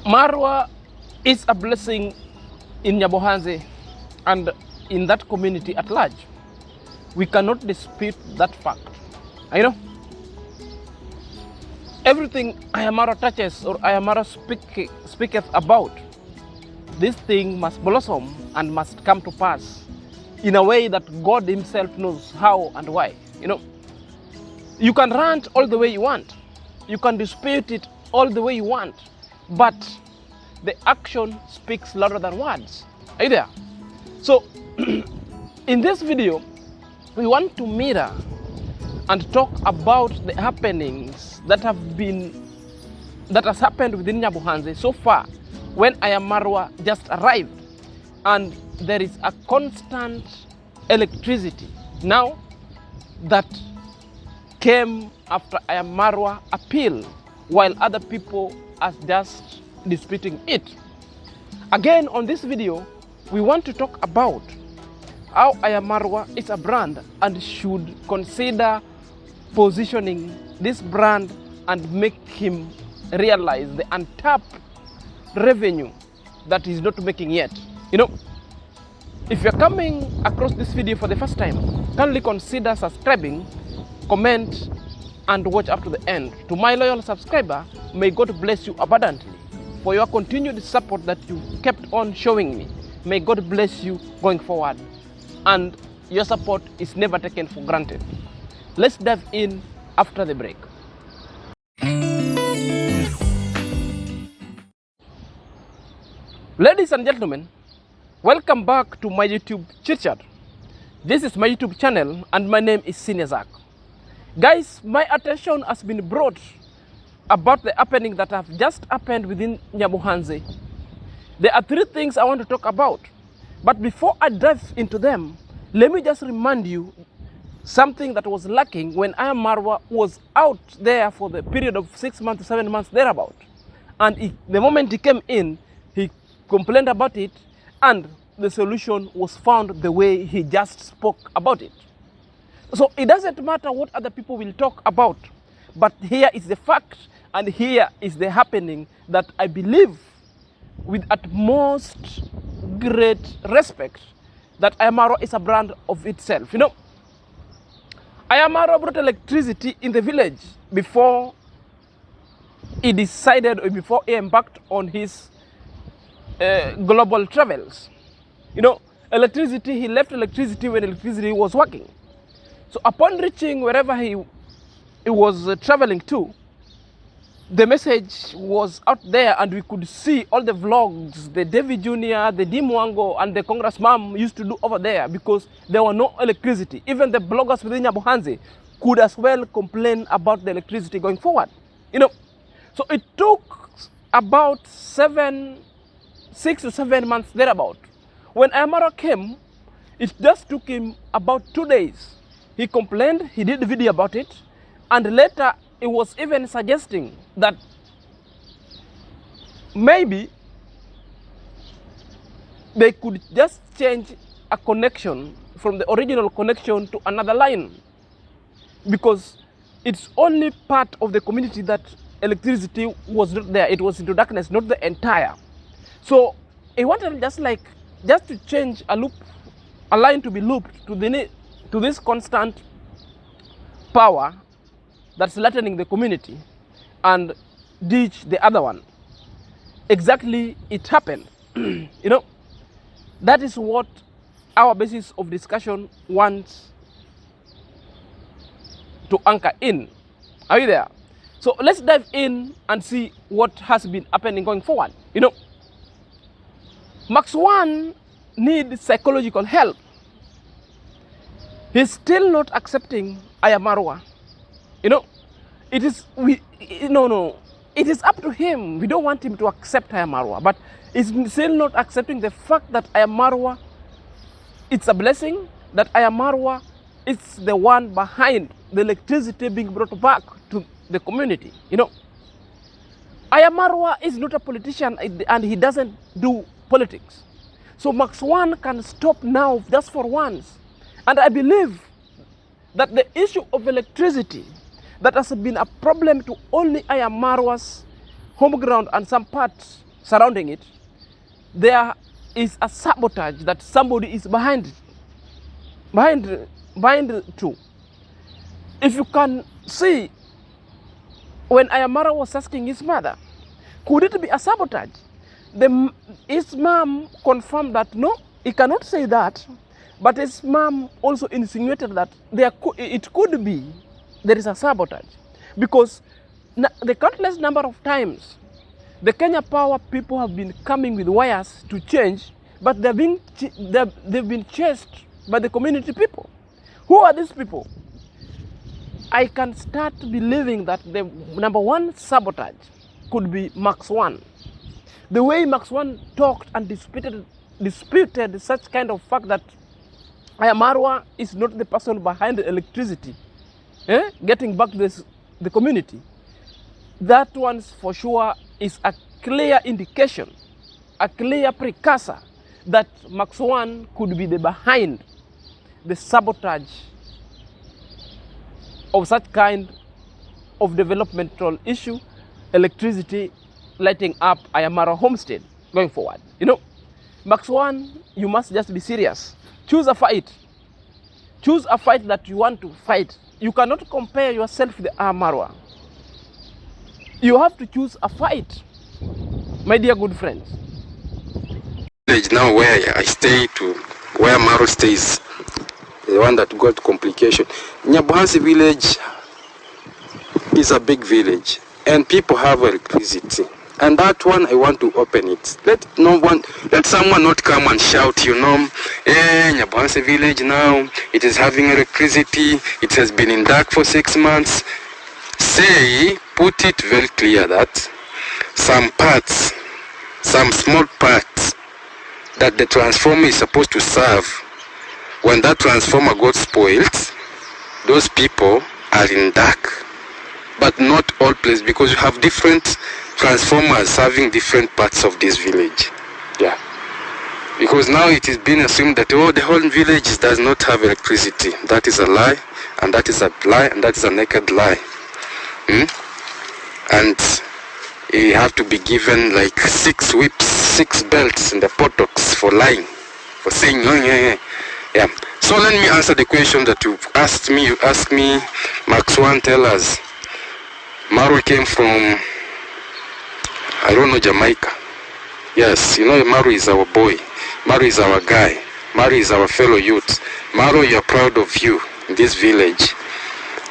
Marwa is a blessing in Nyabohanse and in that community at large. We cannot dispute that fact. You know, everything Ayamaro touches or Ayamaro speaketh about, this thing must blossom and must come to pass in a way that God himself knows how and why. You know, you can rant all the way you want. You can dispute it all the way you want. But the action speaks louder than words. Are you there? So, in this video, we want to mirror and talk about the happenings that has happened within Nyabohanse so far when Ayamarwa just arrived, and there is a constant electricity now that came after Ayamarwa appeal, while other people are just disputing it. Again, on this video, we want to talk about how Ayamarwa is a brand and should consider positioning this brand and make him realize the untapped revenue that he's not making yet. You know, if you're coming across this video for the first time, kindly consider subscribing, comment, and watch up to the end. To my loyal subscriber, may God bless you abundantly for your continued support that you kept on showing me. May God bless you going forward, and your support is never taken for granted. Let's dive in after the break. Ladies and gentlemen, welcome back to my YouTube chit chat. This is my YouTube channel and my name is Sinezak. Guys, my attention has been brought about the happening that have just happened within Nyabohanse. There are three things I want to talk about. But before I dive into them, let me just remind you something that was lacking when Ayamarwa was out there for the period of 6 months to 7 months thereabout. And the moment he came in, he complained about it, and the solution was found the way he just spoke about it. So it doesn't matter what other people will talk about, but here is the fact, and here is the happening that I believe with utmost great respect that Ayamarwa is a brand of itself. You know, Ayamarwa brought electricity in the village before he decided, or before he embarked on his global travels. You know, electricity, he left electricity when electricity was working. So upon reaching wherever he was traveling to, the message was out there, and we could see all the vlogs the David Jr., the Deemwango, and the Congress Mom used to do over there because there were no electricity. Even the bloggers within Nyabohanse could as well complain about the electricity going forward. You know, so it took about 6 to 7 months thereabout. When Ayamarwa came, it just took him about 2 days. He complained, he did a video about it, and later he was even suggesting that maybe they could just change a connection from the original connection to another line, because it's only part of the community that electricity was not there. It was into darkness, not the entire. So he wanted just to change a line to be looped to this constant power that's lightening the community and ditch the other one. Exactly, it happened. You know, that is what our basis of discussion wants to anchor in. Are you there? So let's dive in and see what has been happening going forward. You know, Max 1 needs psychological help. He's still not accepting Ayamarwa. You know, it is up to him. We don't want him to accept Ayamarwa, but he's still not accepting the fact that Ayamarwa, it's a blessing, that Ayamarwa is the one behind the electricity being brought back to the community. You know, Ayamarwa is not a politician, and he doesn't do politics. So Max 1 can stop now just for once. And I believe that the issue of electricity that has been a problem to only Ayamarwa's home ground and some parts surrounding it, there is a sabotage that somebody is behind too. If you can see, when Ayamara was asking his mother, could it be a sabotage? His mom confirmed that no, he cannot say that, but his mom also insinuated that it could be there is a sabotage, because the countless number of times the Kenya Power people have been coming with wires to change, but they've been chased by the community people. Who are these people? I can start believing that the number one sabotage could be Max One. The way Max One talked and disputed such kind of fact that Ayamarwa is not the person behind the electricity, getting back to the community. That one for sure is a clear indication, a clear precursor that Max One could be behind the sabotage of such kind of developmental issue, electricity lighting up Ayamara homestead going forward. You know, Max One, you must just be serious. Choose a fight. Choose a fight that you want to fight. You cannot compare yourself with the Ayamara. You have to choose a fight, my dear good friends. Now where I stay to where Maro stays, the one that got complication. Nyabohanse village is a big village and people have electricity. And that one, I want to open it. Let someone not come and shout, you know, Nyabohanse village now, it is having electricity, it has been in dark for 6 months. Put it very clear that some parts, some small parts that the transformer is supposed to serve, when that transformer got spoiled, those people are in dark. But not all places, because you have different transformers serving different parts of this village. Yeah. Because now it is being assumed that the whole village does not have electricity. That is a lie, and that is a lie, and that is a naked lie. And you have to be given like 6 whips, 6 belts in the buttocks for lying, for saying, oh, yeah. So let me answer the question that you asked me. You asked me, Max One, tell us. Maru came from, I don't know, Jamaica. Yes, you know, Maru is our boy. Maru is our guy. Maru is our fellow youth. Maru, you are proud of you in this village.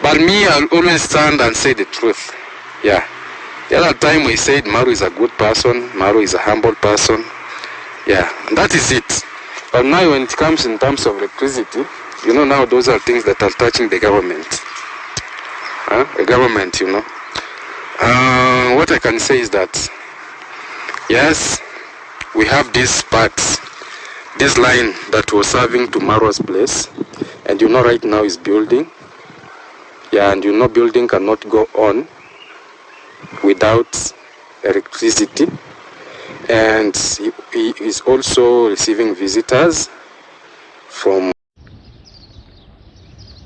But me, I'll always stand and say the truth. Yeah. The other time we said Maru is a good person. Maru is a humble person. Yeah, and that is it. But now when it comes in terms of electricity, you know, now those are things that are touching the government. The government, you know. What I can say is that, yes, we have these parts, this line that was serving to Marua's place, and you know right now is building. Yeah, and you know building cannot go on without electricity. And he is also receiving visitors from...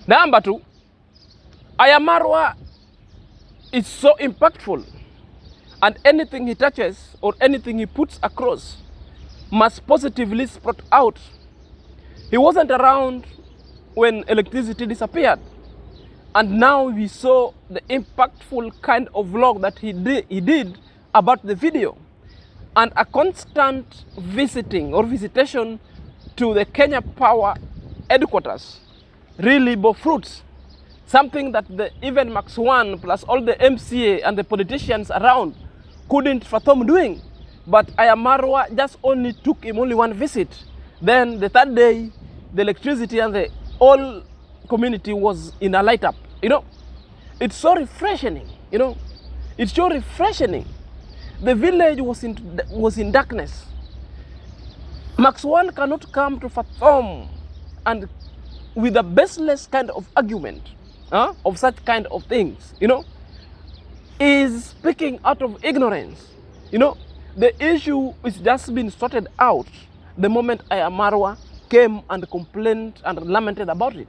Number 2, Ayamarwa is so impactful, and anything he touches or anything he puts across must positively sprout out. He wasn't around when electricity disappeared, and now we saw the impactful kind of vlog that he did about the video, and a constant visitation to the Kenya Power headquarters really bore fruits. Something that even Max One plus all the MCA and the politicians around couldn't fathom doing. But Ayamarwa just only took him only one visit. Then the third day, the electricity and the whole community was in a light up. You know, it's so refreshing. You know, it's so refreshing. The village was in darkness. Max One cannot come to fathom and with a baseless kind of argument of such kind of things, you know, is speaking out of ignorance. You know, the issue is just been sorted out the moment Ayamarwa came and complained and lamented about it.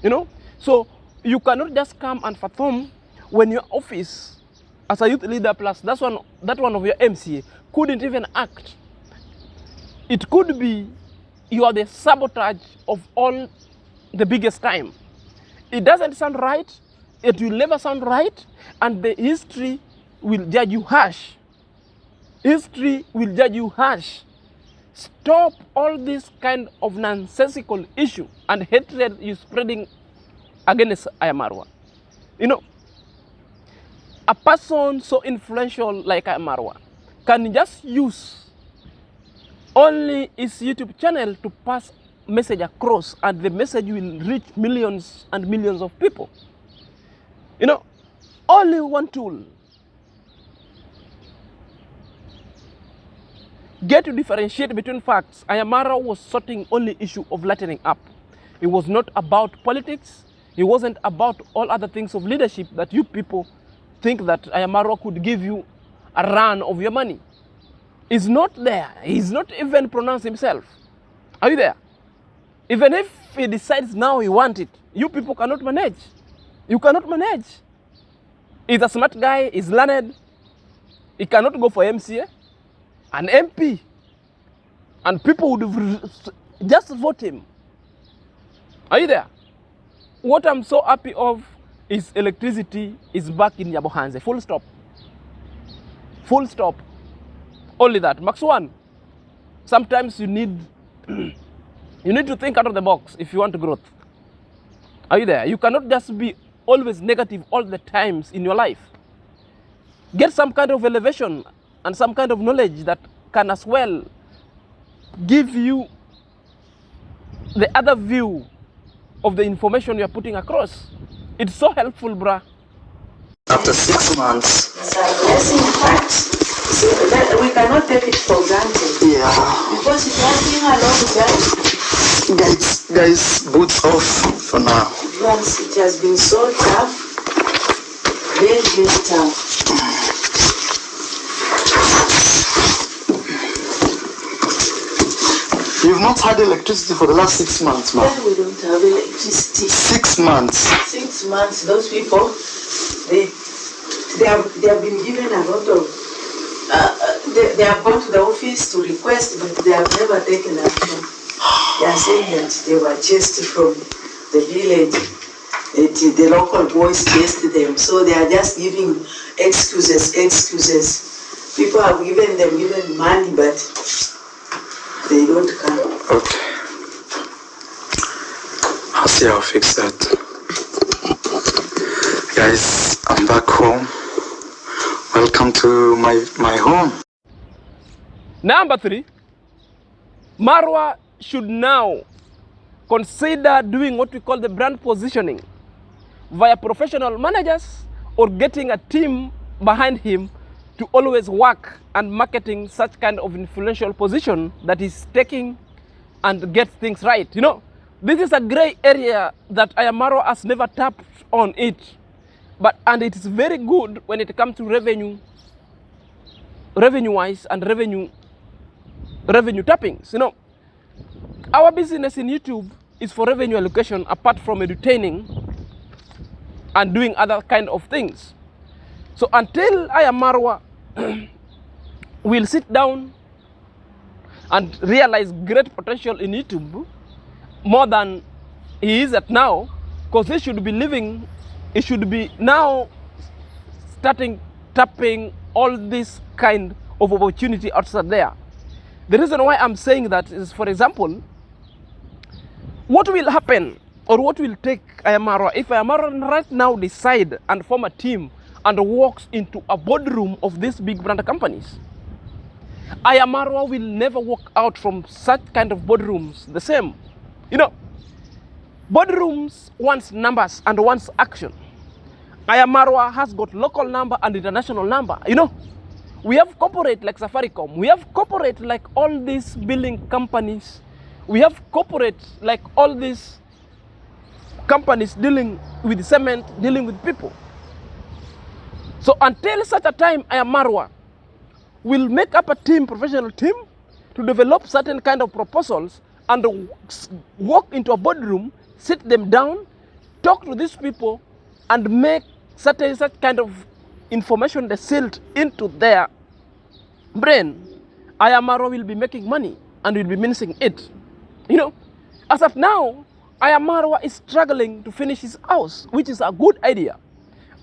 You know, so you cannot just come and fathom when your office as a youth leader plus that one of your MCA couldn't even act. It could be you are the sabotage of all the biggest time. It doesn't sound right, it will never sound right, and the history will judge you harsh. History will judge you harsh. Stop all this kind of nonsensical issue and hatred you spreading against Ayamarwa. You know, a person so influential like Ayamarwa can just use only his YouTube channel to pass message across, and the message will reach millions and millions of people. You know, only one tool. Get to differentiate between facts. Ayamarwa was sorting only issue of lightening up. It was not about politics. It wasn't about all other things of leadership that you people think that Ayamarwa could give you a run of your money. He's not there. He's not even pronounced himself. Are you there? Even if he decides now he wants it, you people cannot manage. You cannot manage. He's a smart guy. He's learned. He cannot go for MCA. An MP, and people would just vote him. Are you there? What I'm so happy of is electricity is back in Nyabohanse. Full stop. Full stop. Only that. Max one. Sometimes you need to think out of the box if you want growth. Are you there? You cannot just be always negative all the times in your life. Get some kind of elevation and some kind of knowledge that can as well give you the other view of the information you're putting across. It's so helpful, bruh. After 6 months. Yes, in fact, so that we cannot take it for granted. Yeah. Because it has been a long time. Guys, boots off for now. Yes, it has been so tough. Very, very tough. You've not had electricity for the last 6 months, ma'am. Then we don't have electricity. 6 months. 6 months. Those people, they have been given a lot of. They have gone to the office to request, but they have never taken action. They are saying that they were chased from the village. The local boys chased them, so they are just giving excuses. People have given them money, but they don't come. Okay. I'll see how I'll fix that. Guys, I'm back home. Welcome to my home. Number 3, Marwa should now consider doing what we call the brand positioning via professional managers or getting a team behind him to always work and marketing such kind of influential position that is taking and get things right. You know, this is a gray area that Ayamarwa has never tapped on it, and it is very good when it comes to revenue-wise and revenue tappings. You know, our business in YouTube is for revenue allocation apart from entertaining and doing other kind of things. So until Ayamarwa will sit down and realize great potential in YouTube more than he is at now, because he should be now starting tapping all this kind of opportunity outside there. The reason why I'm saying that is, for example, what will happen or what will take Ayamarwa if Ayamarwa right now decide and form a team and walks into a boardroom of these big brand companies? Ayamarwa will never walk out from such kind of boardrooms the same. You know, boardrooms wants numbers and wants action. Ayamarwa has got local number and international number. You know, we have corporate like Safaricom. We have corporate like all these building companies. We have corporate like all these companies dealing with cement, dealing with people. So until such a time, Ayamarwa will make up a team, professional team, to develop certain kind of proposals and walk into a boardroom, sit them down, talk to these people, and make such kind of information distilled into their brain, Ayamaro will be making money and will be mincing it. You know, as of now, Ayamaro is struggling to finish his house, which is a good idea,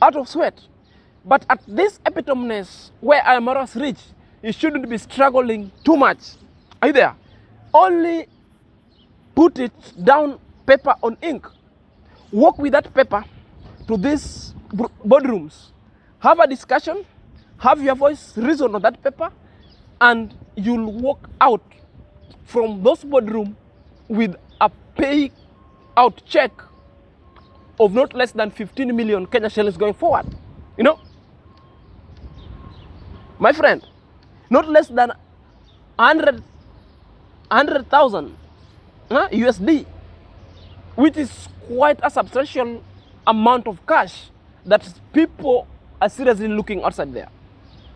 out of sweat. But at this epitomeness where Ayamaro has reached, he shouldn't be struggling too much. Are you there? Only put it down, paper on ink. Walk with that paper to these boardrooms. Have a discussion, have your voice reason on that paper, and you'll walk out from those boardrooms with a pay out check of not less than 15 million Kenya shillings going forward. You know, my friend, not less than 100,000 USD, which is quite a substantial amount of cash that people are seriously looking outside there.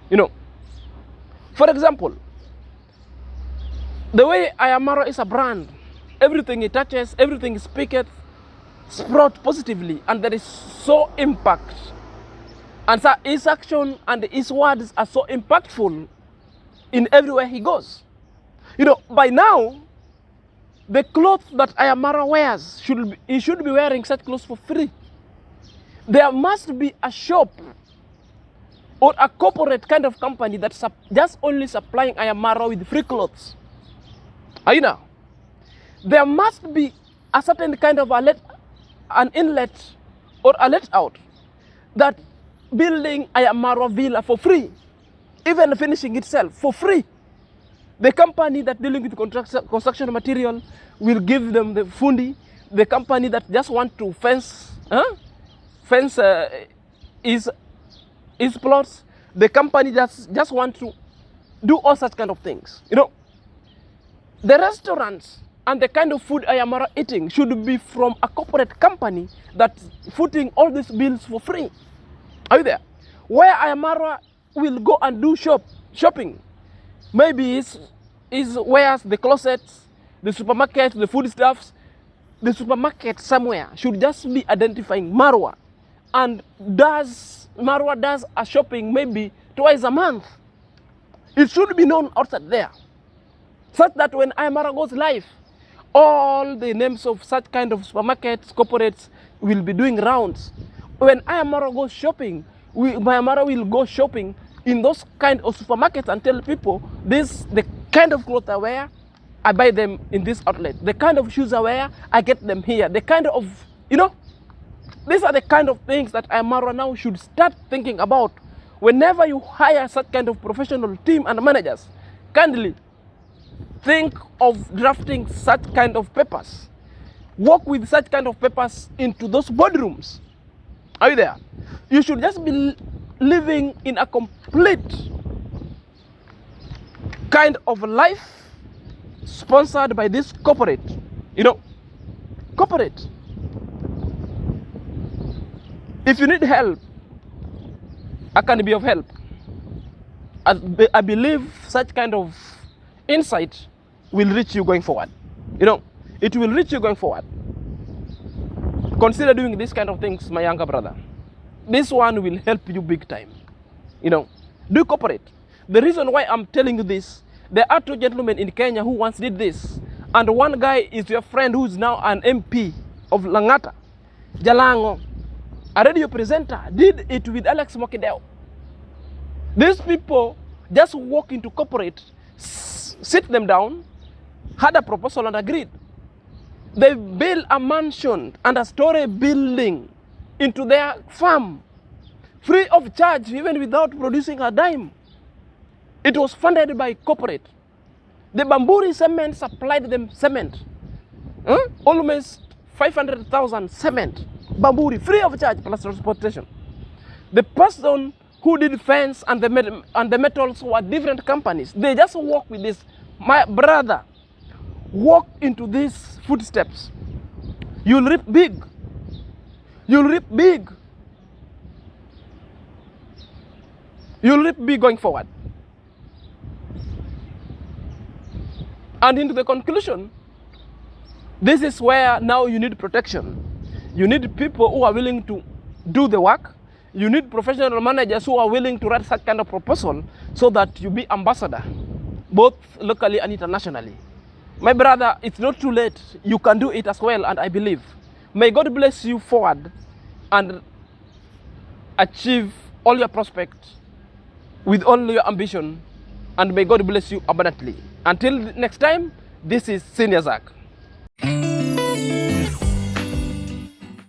You know, for example, the way Ayamaro is a brand, everything it touches, everything it speaks, sprout positively, and there is so impact. And so his action and his words are so impactful in everywhere he goes. You know, by now, the clothes that Ayamaro wears, he should be wearing such clothes for free. There must be a shop or a corporate kind of company that's just only supplying Ayamaro with free clothes. Are you know? There must be a certain kind of an inlet or a let out that building Ayamaro villa for free, even finishing itself for free. The company that dealing with construction material will give them the fundi. The company that just want to fence is plots. The company that just want to do all such kind of things. You know, the restaurants and the kind of food Ayamaro eating should be from a corporate company that's footing all these bills for free. Are you there? Where Ayamaro will go and do shopping, maybe is where's the closets, the supermarket, the food stuffs. The supermarket somewhere should just be identifying Marwa, and Marwa does a shopping maybe twice a month. It should be known outside there, such that when Ayamaro goes live, all the names of such kind of supermarkets, corporates will be doing rounds. When Ayamaro goes shopping, Ayamaro will go shopping in those kind of supermarkets and tell people, this the kind of clothes I wear, I buy them in this outlet. The kind of shoes I wear, I get them here. The kind of, you know, these are the kind of things that Ayamaro now should start thinking about. Whenever you hire such kind of professional team and managers, kindly think of drafting such kind of papers. Work with such kind of papers into those boardrooms. Are you there? You should just be living in a complete kind of life sponsored by this corporate. You know, corporate. If you need help, I can be of help. I believe such kind of insight will reach you going forward. You know, it will reach you going forward. Consider doing this kind of things, my younger brother. This one will help you big time. You know, do corporate. The reason why I'm telling you this, there are two gentlemen in Kenya who once did this. And one guy is your friend who's now an MP of Langata, Jalango. A radio presenter did it with Alex Mokideo. These people just walk into corporate, sit them down, had a proposal and agreed. They built a mansion and a story building into their farm, free of charge, even without producing a dime. It was funded by corporate. The Bamburi cement supplied them cement. Almost 500,000 cement. Bamburi, free of charge plus transportation. The person who did fence and the metals were different companies. They just work with this. My brother, walk into these footsteps. You'll reap big. You'll reap big. You'll reap big going forward. And into the conclusion, this is where now you need protection. You need people who are willing to do the work. You need professional managers who are willing to write such kind of proposal so that you be ambassador, both locally and internationally. My brother, it's not too late. You can do it as well, and I believe. May God bless you forward and achieve all your prospects with all your ambition, and may God bless you abundantly. Until next time, this is Senior Zach.